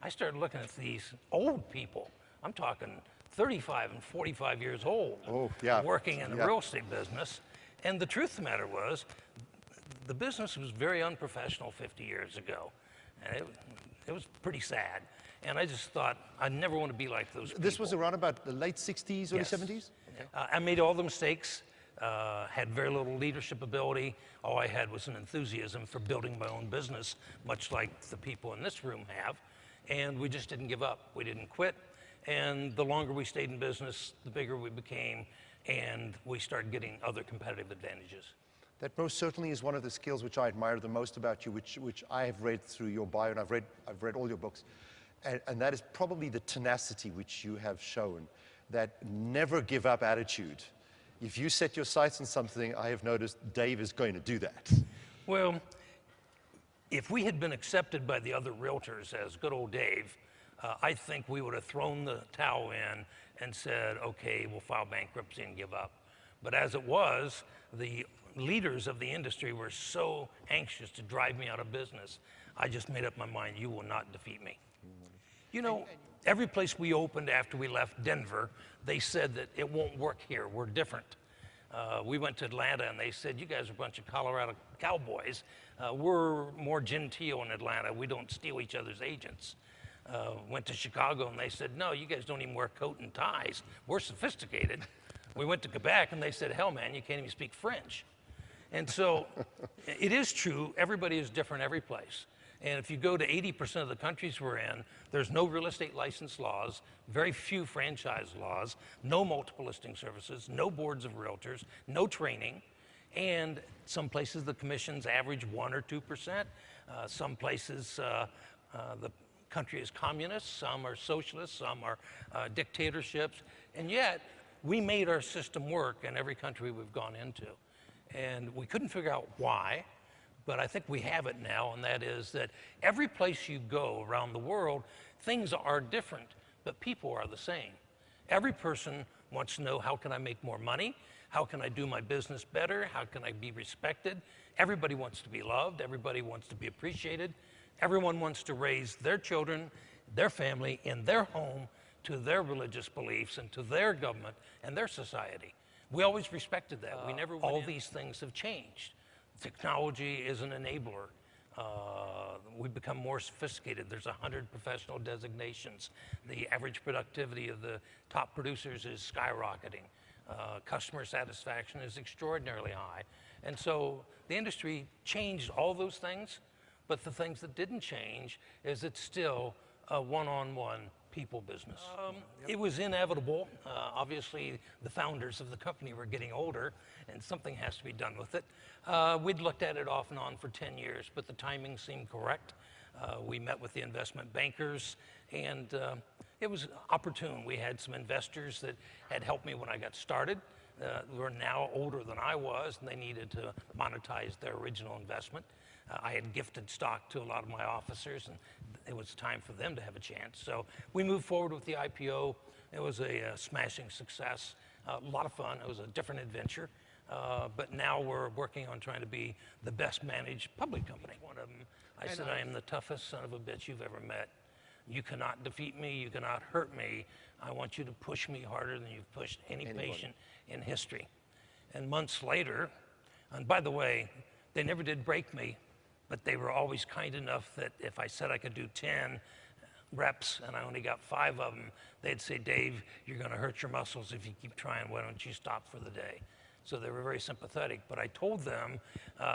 I started looking at these old people. I'm talking 35 and 45 years old, working in the real estate business. And the truth of the matter was, the business was very unprofessional 50 years ago. And it was pretty sad. And I just thought, I never want to be like those people. This was around about the late 60s, early 70s? Okay. I made all the mistakes, had very little leadership ability. All I had was an enthusiasm for building my own business, much like the people in this room have. And we just didn't give up. We didn't quit. And the longer we stayed in business, the bigger we became, and we started getting other competitive advantages. That most certainly is one of the skills which I admire the most about you, which I have read through your bio, and I've read all your books. And that is probably the tenacity which you have shown, that never give up attitude. If you set your sights on something, I have noticed Dave is going to do that. Well, if we had been accepted by the other realtors as good old Dave, I think we would have thrown the towel in and said, okay, we'll file bankruptcy and give up. But as it was, the leaders of the industry were so anxious to drive me out of business, I just made up my mind, you will not defeat me. You know, every place we opened after we left Denver, they said that it won't work here, we're different. We went to Atlanta and they said, you guys are a bunch of Colorado cowboys. We're more genteel in Atlanta, we don't steal each other's agents. Went to Chicago and they said, no, you guys don't even wear coat and ties. We're sophisticated. We went to Quebec and they said, hell man, you can't even speak French. And so it is true, everybody is different every place. And if you go to 80% of the countries we're in, there's no real estate license laws, very few franchise laws, no multiple listing services, no boards of realtors, no training. And some places the commissions average 1 or 2%. Some places the country is communist, some are socialist, some are dictatorships. And yet, we made our system work in every country we've gone into. And we couldn't figure out why, but I think we have it now, and that is that every place you go around the world, things are different, but people are the same. Every person wants to know, how can I make more money? How can I do my business better? How can I be respected? Everybody wants to be loved. Everybody wants to be appreciated. Everyone wants to raise their children, their family, in their home to their religious beliefs and to their government and their society. We always respected that. We never all these things have changed. Technology is an enabler. We've become more sophisticated. There's 100 professional designations. The average productivity of the top producers is skyrocketing. Customer satisfaction is extraordinarily high. And so the industry changed all those things, but the things that didn't change is it's still a one-on-one people business. It was inevitable. Obviously, the founders of the company were getting older, and something has to be done with it. We'd looked at it off and on for 10 years, but the timing seemed correct. We met with the investment bankers, and it was opportune. We had some investors that had helped me when I got started. Were now older than I was, and they needed to monetize their original investment. I had gifted stock to a lot of my officers, and it was time for them to have a chance. So we moved forward with the IPO. It was a smashing success, a lot of fun. It was a different adventure. But now we're working on trying to be the best managed public company. One of them, I said, I am the toughest son of a bitch you've ever met. You cannot defeat me. You cannot hurt me. I want you to push me harder than you've pushed any patient in history. And months later, and by the way, they never did break me, but they were always kind enough that if I said I could do 10 reps and I only got 5 of them, they'd say, Dave, you're going to hurt your muscles if you keep trying. Why don't you stop for the day? So they were very sympathetic. But I told them,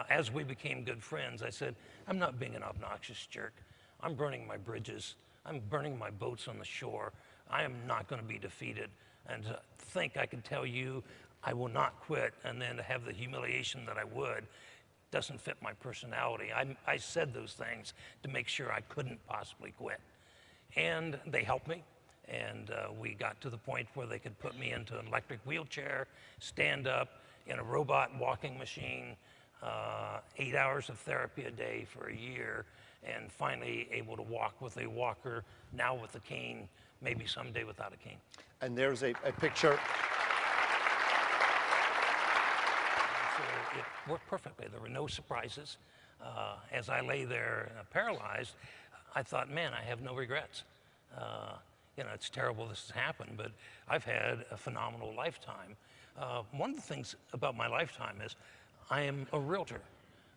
as we became good friends, I said, I'm not being an obnoxious jerk. I'm burning my bridges. I'm burning my boats on the shore. I am not going to be defeated. And to think I can tell you I will not quit and then to have the humiliation that I would doesn't fit my personality. I said those things to make sure I couldn't possibly quit. And they helped me. And we got to the point where they could put me into an electric wheelchair, stand up in a robot walking machine, 8 hours of therapy a day for a year, and finally able to walk with a walker, now with a cane, maybe someday without a cane. And there's a picture. So it worked perfectly. There were no surprises. As I lay there paralyzed, I thought, man, I have no regrets. You know, it's terrible this has happened, but I've had a phenomenal lifetime. One of the things about my lifetime is I am a realtor.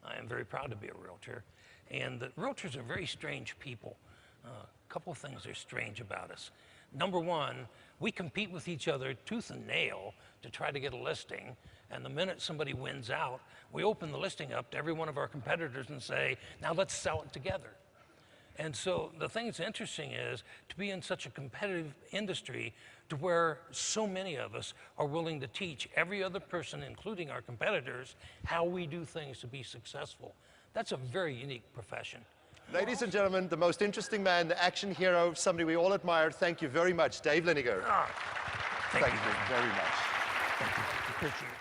I am very proud to be a realtor. And the realtors are very strange people. A couple of things are strange about us. Number one, we compete with each other tooth and nail to try to get a listing. And the minute somebody wins out, we open the listing up to every one of our competitors and say, now let's sell it together. And so the thing that's interesting is to be in such a competitive industry to where so many of us are willing to teach every other person, including our competitors, how we do things to be successful. That's a very unique profession. Ladies and gentlemen, the most interesting man, the action hero, somebody we all admire. Thank you very much, Dave Liniger. Thank you very much. Thank you. Appreciate it.